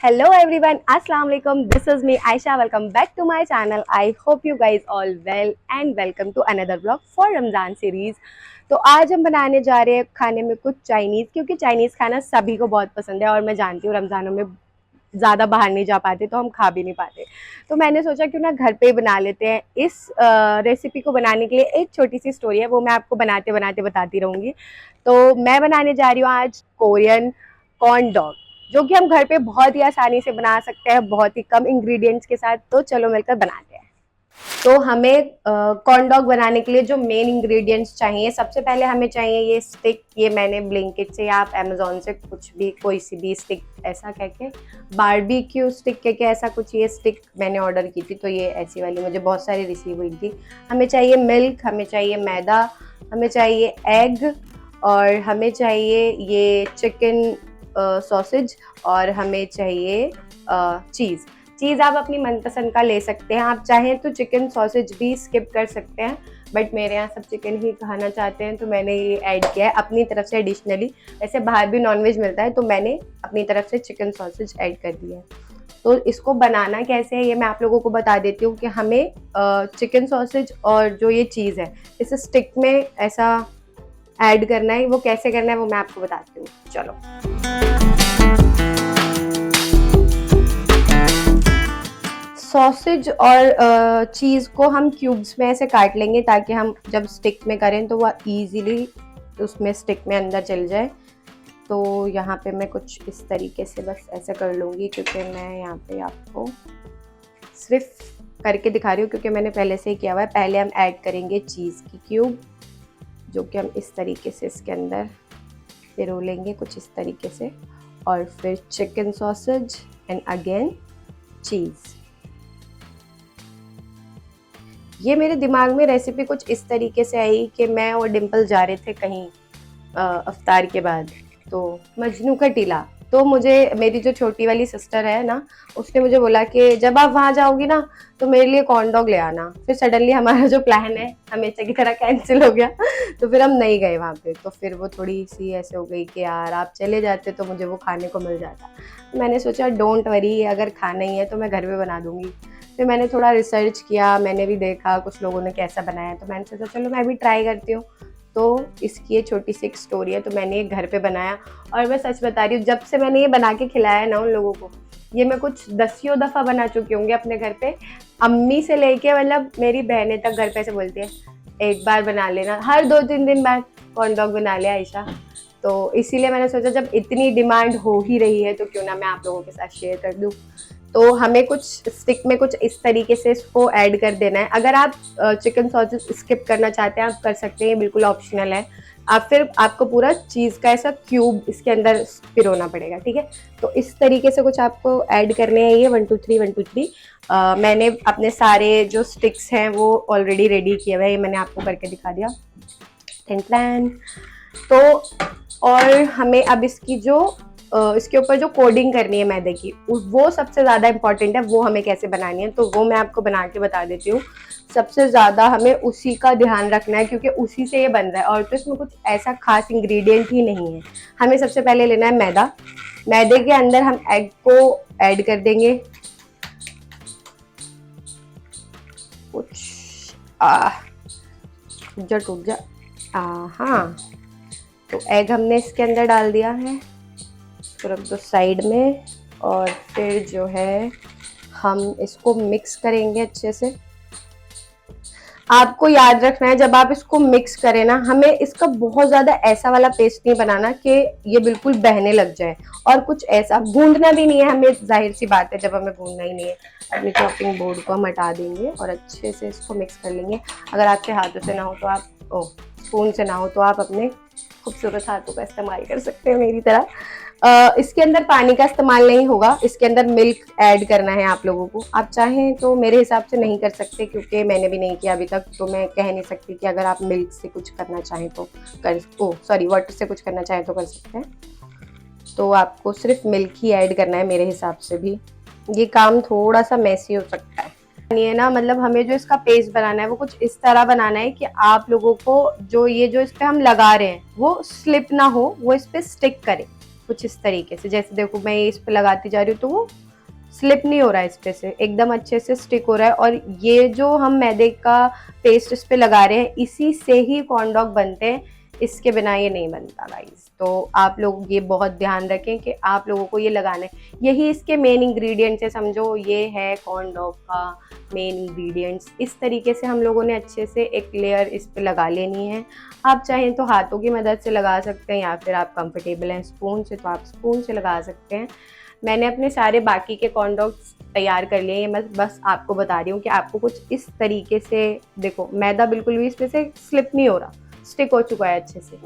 Hello everyone, Assalamu alaikum. This is me Aisha. Welcome back to my channel. I hope you guys all well and welcome to another vlog for Ramzan series. तो आज हम बनाने जा रहे हैं खाने में कुछ चाइनीज़, क्योंकि चाइनीज़ खाना सभी को बहुत पसंद है और मैं जानती हूँ रमज़ानों में ज़्यादा बाहर नहीं जा पाते तो हम खा भी नहीं पाते। तो मैंने सोचा क्यों ना घर पे ही बना लेते हैं। इस रेसिपी को बनाने के लिए एक छोटी सी स्टोरी है, वो मैं आपको बनाते बनाते बताती रहूँगी। तो मैं बनाने जा रही हूँ आज कोरियन कॉर्न डॉग, जो कि हम घर पे बहुत ही आसानी से बना सकते हैं, बहुत ही कम इंग्रेडिएंट्स के साथ। तो चलो मिलकर बनाते हैं। तो हमें कॉर्न डॉग बनाने के लिए जो मेन इंग्रेडिएंट्स चाहिए, सबसे पहले हमें चाहिए ये स्टिक। ये मैंने ब्लिंकिट से या आप अमेजोन से कुछ भी कोई सी भी स्टिक, ऐसा कह के बारबेक्यू स्टिक कह के ऐसा कुछ ये स्टिक मैंने ऑर्डर की थी, तो ये ऐसी वाली मुझे बहुत सारी रिसीव हुई थी। हमें चाहिए मिल्क, हमें चाहिए मैदा, हमें चाहिए एग, और हमें चाहिए ये चिकन सॉसेज, और हमें चाहिए चीज़ आप अपनी मनपसंद का ले सकते हैं। आप चाहें तो चिकन सॉसेज भी स्किप कर सकते हैं, बट मेरे यहाँ सब चिकन ही खाना चाहते हैं तो मैंने ये ऐड किया है अपनी तरफ से एडिशनली। वैसे बाहर भी नॉनवेज मिलता है तो मैंने अपनी तरफ से चिकन सॉसेज ऐड कर दिया है। तो इसको बनाना कैसे है ये मैं आप लोगों को बता देती हूँ कि हमें चिकन सॉसेज और जो ये चीज़ है इसे स्टिक में ऐसा ऐड करना है। वो कैसे करना है वो मैं आपको बताती हूँ, चलो। सॉसेज और चीज़ को हम क्यूब्स में ऐसे काट लेंगे ताकि हम जब स्टिक में करें तो वह ईजीली उसमें स्टिक में अंदर चल जाए। तो यहाँ पे मैं कुछ इस तरीके से बस ऐसे कर लूँगी, क्योंकि मैं यहाँ पे आपको सिर्फ करके दिखा रही हूँ क्योंकि मैंने पहले से ही किया हुआ है। पहले हम ऐड करेंगे चीज़ की क्यूब, जो कि हम इस तरीके से इसके अंदर पिरो लेंगे कुछ इस तरीके से, और फिर चिकन सॉसेज एंड अगेन चीज़। ये मेरे दिमाग में रेसिपी कुछ इस तरीके से आई कि मैं और डिम्पल जा रहे थे कहीं अफ्तार के बाद, तो मजनू का टीला। तो मुझे मेरी जो छोटी वाली सिस्टर है ना, उसने मुझे बोला कि जब आप वहाँ जाओगी ना तो मेरे लिए कॉर्न डॉग ले आना। फिर सडनली हमारा जो प्लान है हमेशा की तरह कैंसिल हो गया तो फिर हम नहीं गए वहाँ पे। तो फिर वो थोड़ी सी ऐसे हो गई कि यार आप चले जाते तो मुझे वो खाने को मिल जाता। मैंने सोचा डोंट वरी, अगर खाना ही है तो मैं घर पे बना दूँगी। फिर मैंने थोड़ा रिसर्च किया, मैंने भी देखा कुछ लोगों ने कैसा बनाया, तो मैंने सोचा चलो मैं भी ट्राई करती हूँ। तो इसकी ये छोटी सी एक स्टोरी है। तो मैंने ये घर पे बनाया, और मैं सच बता रही हूँ जब से मैंने ये बना के खिलाया है ना उन लोगों को, ये मैं कुछ 10 दफ़ा बना चुकी होंगी अपने घर पे। अम्मी से लेके मतलब मेरी बहनें तक घर पे ऐसे बोलती है एक बार बना लेना, हर 2-3 दिन बाद कॉर्न डॉग बना लिया आयशा। तो इसीलिए मैंने सोचा जब इतनी डिमांड हो ही रही है तो क्यों ना मैं आप लोगों के साथ शेयर कर दूँ। तो हमें कुछ स्टिक में कुछ इस तरीके से इसको ऐड कर देना है। अगर आप चिकन सॉसेज स्किप करना चाहते हैं आप कर सकते हैं, ये बिल्कुल ऑप्शनल है। आप फिर आपको पूरा चीज़ का ऐसा क्यूब इसके अंदर पिरोना पड़ेगा, ठीक है। तो इस तरीके से कुछ आपको ऐड करने हैं ये 1 2 3 1 2 3। मैंने अपने सारे जो स्टिक्स हैं वो ऑलरेडी रेडी किए हुए हैं, ये मैंने आपको करके दिखा दिया। टेन तो और हमें अब इसकी जो इसके ऊपर जो कोडिंग करनी है मैदे की, वो सबसे ज़्यादा इम्पॉर्टेंट है। वो हमें कैसे बनानी है तो वो मैं आपको बना के बता देती हूँ। सबसे ज़्यादा हमें उसी का ध्यान रखना है क्योंकि उसी से ये बन रहा है, और तो इसमें कुछ ऐसा खास इंग्रेडिएंट ही नहीं है। हमें सबसे पहले लेना है मैदा। मैदे के अंदर हम एग को ऐड कर देंगे कुछ टूट जा। हाँ, तो एग हमने इसके अंदर डाल दिया है, तो रख दो साइड में। और फिर जो है हम इसको मिक्स करेंगे अच्छे से। आपको याद रखना है जब आप इसको मिक्स करें ना, हमें इसका बहुत ज़्यादा ऐसा वाला पेस्ट नहीं बनाना कि ये बिल्कुल बहने लग जाए, और कुछ ऐसा गूंदना भी नहीं है हमें। जाहिर सी बात है जब हमें गूंदना ही नहीं है। अपने चॉपिंग बोर्ड को हम हटा देंगे और अच्छे से इसको मिक्स कर लेंगे। अगर आपके हाथों से ना हो तो आप स्पून से ना हो तो आप अपने खूबसूरत हाथों का इस्तेमाल कर सकते हैं मेरी तरह। इसके अंदर पानी का इस्तेमाल नहीं होगा, इसके अंदर मिल्क ऐड करना है आप लोगों को। आप चाहें तो मेरे हिसाब से नहीं कर सकते क्योंकि मैंने भी नहीं किया अभी तक, तो मैं कह नहीं सकती कि अगर आप मिल्क से कुछ करना चाहें तो वाटर से कुछ करना चाहें तो कर सकते हैं। तो आपको सिर्फ मिल्क ही ऐड करना है मेरे हिसाब से भी। ये काम थोड़ा सा मैसी हो सकता है ये ना, मतलब हमें जो इसका पेस्ट बनाना है वो कुछ इस तरह बनाना है कि आप लोगों को जो इस पे हम लगा रहे हैं वो स्लिप ना हो, वो इस पे स्टिक करे। कुछ इस तरीके से। जैसे देखो मैं इस पे लगाती जा रही हूँ तो वो स्लिप नहीं हो रहा है, इस पे से एकदम अच्छे से स्टिक हो रहा है। और ये जो हम मैदे का पेस्ट इस पे लगा रहे हैं, इसी से ही कॉर्न डॉग बनते हैं, इसके बिना ये नहीं बनता गाइस। तो आप लोग ये बहुत ध्यान रखें कि आप लोगों को ये लगाना है, यही इसके मेन इंग्रेडिएंट्स है, समझो ये है कॉर्न डॉग का मेन इंग्रेडिएंट्स। इस तरीके से हम लोगों ने अच्छे से एक लेयर इस पे लगा लेनी है। आप चाहें तो हाथों की मदद से लगा सकते हैं, या फिर आप कंफर्टेबल हैं स्पून से तो आप स्पून से लगा सकते हैं। मैंने अपने सारे बाकी के कॉर्न डॉग्स तैयार कर लिए। मैं बस आपको बता रही हूँ कि आपको कुछ इस तरीके से, देखो मैदा बिल्कुल भी इसमें से स्लिप नहीं हो रहा, स्टिक हो चुका है अच्छे से।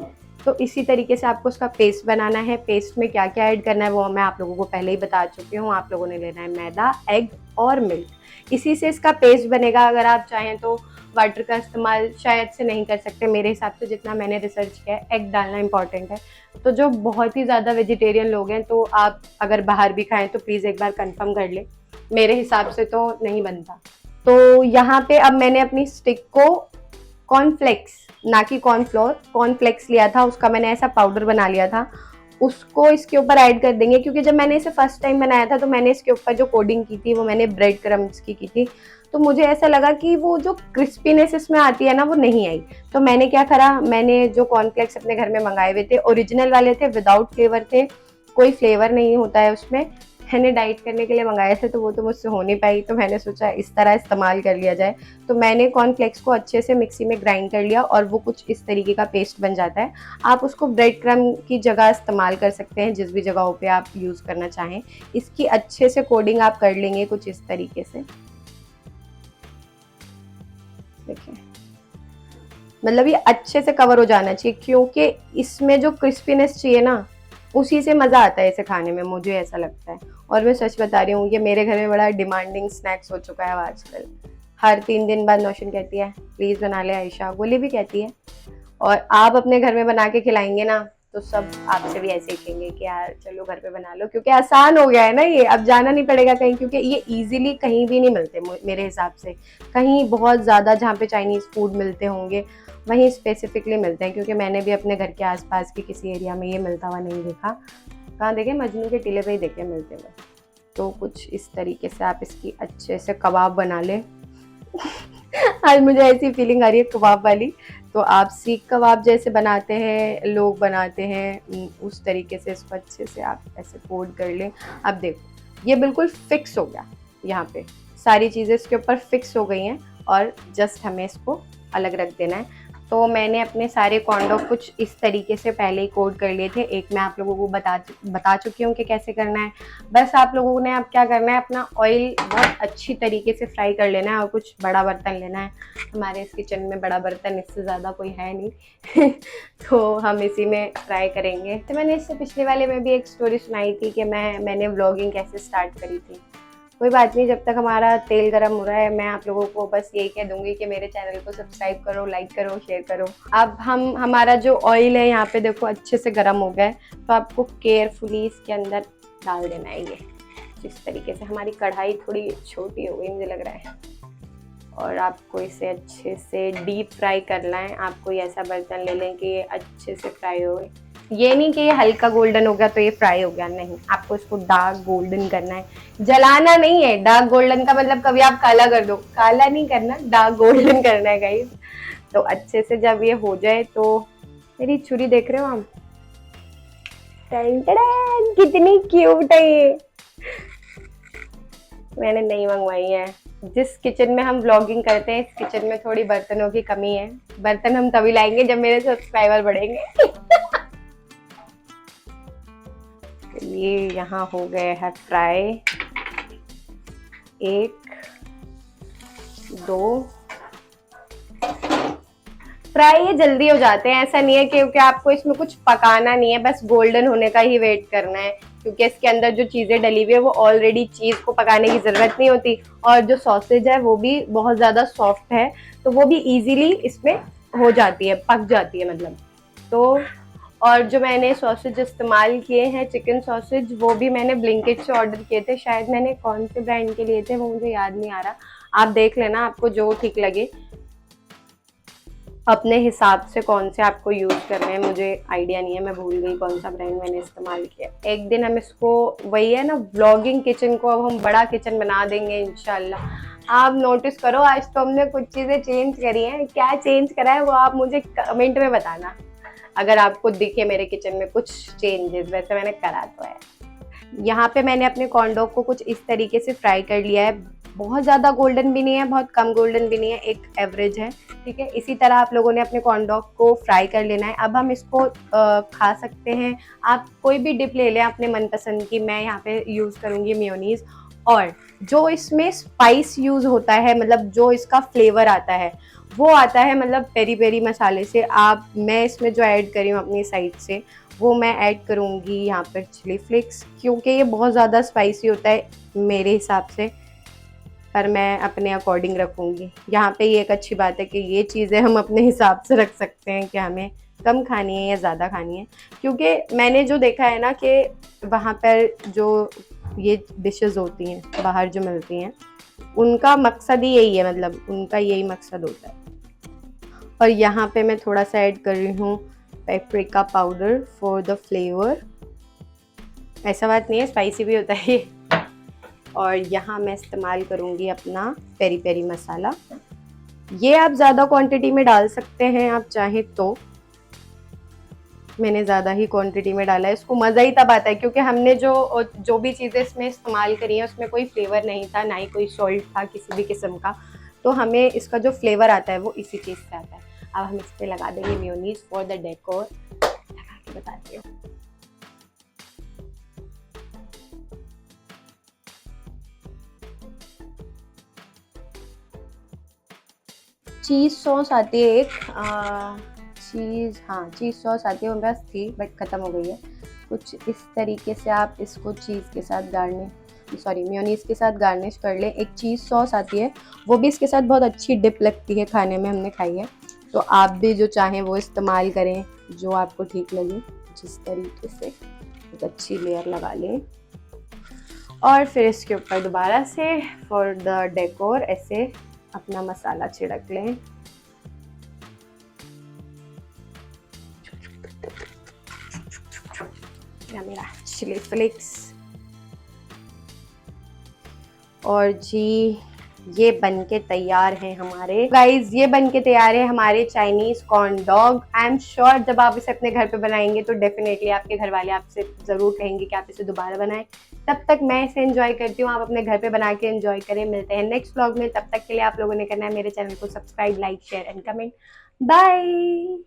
तो इसी तरीके से आपको उसका पेस्ट बनाना है। पेस्ट में क्या क्या ऐड करना है वो मैं आप लोगों को पहले ही बता चुकी हूँ। आप लोगों ने लेना है मैदा, एग और मिल्क, इसी से इसका पेस्ट बनेगा। अगर आप चाहें तो वाटर का इस्तेमाल शायद से नहीं कर सकते, मेरे हिसाब से जितना मैंने रिसर्च किया है एग डालना इंपॉर्टेंट है। तो जो बहुत ही ज़्यादा वेजिटेरियन लोग हैं तो आप अगर बाहर भी खाएं तो प्लीज़ एक बार कंफर्म कर ले, मेरे हिसाब से तो नहीं बनता। तो यहाँ पे अब मैंने अपनी स्टिक को कॉर्नफ्लेक्स, ना कि कॉर्नफ्लोर, कॉर्नफ्लेक्स लिया था, उसका मैंने ऐसा पाउडर बना लिया था, उसको इसके ऊपर ऐड कर देंगे। क्योंकि जब मैंने इसे फर्स्ट टाइम बनाया था तो मैंने इसके ऊपर जो कोडिंग की थी वो मैंने ब्रेड क्रम्स की थी। तो मुझे ऐसा लगा कि वो जो क्रिस्पीनेस इसमें आती है ना वो नहीं आई। तो मैंने क्या करा, मैंने जो कॉर्नफ्लेक्स अपने घर में मंगाए हुए थे ओरिजिनल वाले थे, विदाउट फ्लेवर थे, कोई फ्लेवर नहीं होता है उसमें, मैंने डाइट करने के लिए मंगाए थे तो वो तो मुझसे हो नहीं पाई। तो मैंने सोचा इस तरह इस्तेमाल कर लिया जाए। तो मैंने कॉर्नफ्लेक्स को अच्छे से मिक्सी में ग्राइंड कर लिया और वो कुछ इस तरीके का पेस्ट बन जाता है। आप उसको ब्रेड क्रम की जगह इस्तेमाल कर सकते हैं, जिस भी जगहों पे आप यूज़ करना चाहें। इसकी अच्छे से कोडिंग आप कर लेंगे कुछ इस तरीके से, देखिए मतलब ये अच्छे से कवर हो जाना चाहिए, क्योंकि इसमें जो क्रिस्पीनेस चाहिए ना उसी से मज़ा आता है इसे खाने में, मुझे ऐसा लगता है। और मैं सच बता रही हूँ, ये मेरे घर में बड़ा डिमांडिंग स्नैक्स हो चुका है आजकल। हर 3 दिन बाद नौशिन कहती है प्लीज़ बना ले आयशा, गोली भी कहती है। और आप अपने घर में बना के खिलाएंगे ना तो सब आपसे भी ऐसे ही कहेंगे कि यार चलो घर पे बना लो, क्योंकि आसान हो गया है ना ये, अब जाना नहीं पड़ेगा कहीं, क्योंकि ये इजीली कहीं भी नहीं मिलते मेरे हिसाब से। कहीं बहुत ज़्यादा जहाँ पे चाइनीज़ फूड मिलते होंगे वहीं स्पेसिफिकली मिलते हैं, क्योंकि मैंने भी अपने घर के आसपास के किसी एरिया में ये मिलता हुआ नहीं देखा। कहाँ देखे, मजनू के टीले पे ही देखे मिलते हुए। तो कुछ इस तरीके से आप इसकी अच्छे से कबाब बना लें। आज मुझे ऐसी फीलिंग आ रही है कबाब वाली। तो आप सीख कबाब जैसे बनाते हैं, लोग बनाते हैं, उस तरीके से इसको अच्छे से आप ऐसे कोट कर लें। अब देखो ये बिल्कुल फिक्स हो गया, यहाँ पे सारी चीज़ें इसके ऊपर फिक्स हो गई हैं और जस्ट हमें इसको अलग रख देना है। तो मैंने अपने सारे कॉर्न डॉग कुछ इस तरीके से पहले ही कोट कर लिए थे। एक मैं आप लोगों को बता चुकी हूँ कि कैसे करना है। बस आप लोगों ने अब क्या करना है, अपना ऑयल बहुत अच्छी तरीके से फ्राई कर लेना है और कुछ बड़ा बर्तन लेना है। हमारे इस किचन में बड़ा बर्तन इससे ज़्यादा कोई है नहीं तो हम इसी में फ्राई करेंगे। तो मैंने इससे पिछले वाले में भी एक स्टोरी सुनाई थी कि मैंने व्लॉगिंग कैसे स्टार्ट करी थी। कोई बात नहीं, जब तक हमारा तेल गरम हो रहा है मैं आप लोगों को बस यही कह दूंगी कि मेरे चैनल को सब्सक्राइब करो, लाइक करो, शेयर करो। अब हमारा जो ऑयल है यहाँ पे देखो अच्छे से गरम हो गया है, तो आपको केयरफुली इसके अंदर डाल देना है ये इस तरीके से। हमारी कढ़ाई थोड़ी छोटी हो गई मुझे लग रहा है, और आपको इसे अच्छे से डीप फ्राई करना है। आप कोई ऐसा बर्तन ले लें कि ये अच्छे से फ्राई हो। ये नहीं कि ये हल्का गोल्डन हो गया तो ये फ्राई हो गया, नहीं, आपको इसको डार्क गोल्डन करना है, जलाना नहीं है। डार्क गोल्डन का मतलब कभी आप काला कर दो, काला नहीं करना, डार्क गोल्डन करना है गाइस। तो अच्छे से जब ये हो जाए तो, मेरी छुरी देख रहे हो आप, कितनी क्यूट है ये, मैंने नहीं मंगवाई है। जिस किचन में हम व्लॉगिंग करते हैं इस किचन में थोड़ी बर्तनों की कमी है। बर्तन हम तभी लाएंगे जब मेरे सब्सक्राइबर बढ़ेंगे ये यहाँ हो गए है फ्राई, 1 2 फ्राई। ये जल्दी हो जाते हैं, ऐसा नहीं है, क्योंकि आपको इसमें कुछ पकाना नहीं है, बस गोल्डन होने का ही वेट करना है, क्योंकि इसके अंदर जो चीज़ें डली हुई है वो ऑलरेडी, चीज़ को पकाने की ज़रूरत नहीं होती। और जो सॉसेज है वो भी बहुत ज़्यादा सॉफ्ट है, तो वो भी इजीली इसमें हो जाती है, पक जाती है मतलब। तो और जो मैंने सॉसेज इस्तेमाल किए हैं, चिकन सॉसेज, वो भी मैंने ब्लिंकिट से ऑर्डर किए थे। शायद मैंने कौन से ब्रांड के लिए थे वो मुझे याद नहीं आ रहा, आप देख लेना, आपको जो ठीक लगे। अपने हिसाब से कौन से आपको यूज़ करने हैं, मुझे आइडिया नहीं है, मैं भूल गई कौन सा ब्रांड मैंने इस्तेमाल किया। एक दिन हम इसको, वही है ना व्लॉगिंग किचन को, अब हम बड़ा किचन बना देंगे इंशाल्लाह। आप नोटिस करो, आज तो हमने कुछ चीज़ें चेंज करी हैं, क्या चेंज करा है वो आप मुझे कमेंट में बताना, अगर आपको दिखे मेरे किचन में कुछ चेंजेस। वैसे मैंने करा तो है। यहाँ पे मैंने अपने कॉर्न डॉग को कुछ इस तरीके से फ्राई कर लिया है। बहुत ज़्यादा गोल्डन भी नहीं है, बहुत कम गोल्डन भी नहीं है, एक एवरेज है। ठीक है, इसी तरह आप लोगों ने अपने कॉर्न डॉग को फ्राई कर लेना है। अब हम इसको खा सकते हैं। आप कोई भी डिप ले लें अपने मनपसंद की। मैं यहाँ पे यूज़ करूँगी मेयोनीज़। और जो इसमें स्पाइस यूज़ होता है, मतलब जो इसका फ्लेवर आता है, वो आता है मतलब पेरी पेरी मसाले से। मैं इसमें जो ऐड करी हूँ अपनी साइड से, वो मैं ऐड करूँगी यहाँ पर चिली फ्लेक्स, क्योंकि ये बहुत ज़्यादा स्पाइसी होता है मेरे हिसाब से, पर मैं अपने अकॉर्डिंग रखूँगी। यहाँ पे ये एक अच्छी बात है कि ये चीज़ें हम अपने हिसाब से रख सकते हैं कि हमें कम खानी है या ज़्यादा खानी है, क्योंकि मैंने जो देखा है ना कि वहाँ पर जो ये डिशेस होती हैं बाहर जो मिलती हैं, उनका मकसद ही यही है, मतलब उनका यही मकसद होता है। और यहाँ पे मैं थोड़ा सा ऐड कर रही हूँ paprika powder for the flavour. ऐसा बात नहीं है, स्पाइसी भी होता है ये। और यहाँ मैं इस्तेमाल करूँगी अपना पेरी पेरी मसाला। ये आप ज़्यादा क्वांटिटी में डाल सकते हैं आप चाहें तो। मैंने ज़्यादा ही क्वांटिटी में डाला है। इसको मज़ा ही तब आता है क्योंकि हमने जो भी चीज़ें इसमें इस्तेमाल करी हैं उसमें कोई फ्लेवर नहीं था, ना ही कोई सॉल्ट था किसी भी किस्म का। तो हमें इसका जो फ्लेवर आता है वो इसी चीज़ से आता है। अब हम इस पर लगा देंगे मेयोनीज फॉर द डेकोर। लगा के बताती हूँ। चीज़ सॉस आती है एक, चीज़ सॉस आती है, मेरे पास थी बट ख़त्म हो गई है। कुछ इस तरीके से आप इसको चीज़ के साथ मेयोनीज़ के साथ गार्निश कर लें। एक चीज़ सॉस आती है, वो भी इसके साथ बहुत अच्छी डिप लगती है, खाने में हमने खाई है। तो आप भी जो चाहें वो इस्तेमाल करें, जो आपको ठीक लगे। जिस तरीके से एक अच्छी लेयर लगा लें और फिर इसके ऊपर दोबारा से फॉर द डेकोर ऐसे अपना मसाला छिड़क लें। या मेरा चिली फ्लेक्स। और जी ये बन के तैयार है हमारे गाइस, ये बन के तैयार है हमारे Chinese corn dog. I am sure जब आप इसे अपने घर पे बनाएंगे तो डेफिनेटली आपके घर वाले आपसे ज़रूर कहेंगे कि आप इसे दोबारा बनाएं। तब तक मैं इसे एंजॉय करती हूँ, आप अपने घर पे बना के एंजॉय करें। मिलते हैं नेक्स्ट व्लॉग में, तब तक के लिए आप लोगों ने करना है मेरे चैनल को subscribe, like, share and comment. Bye.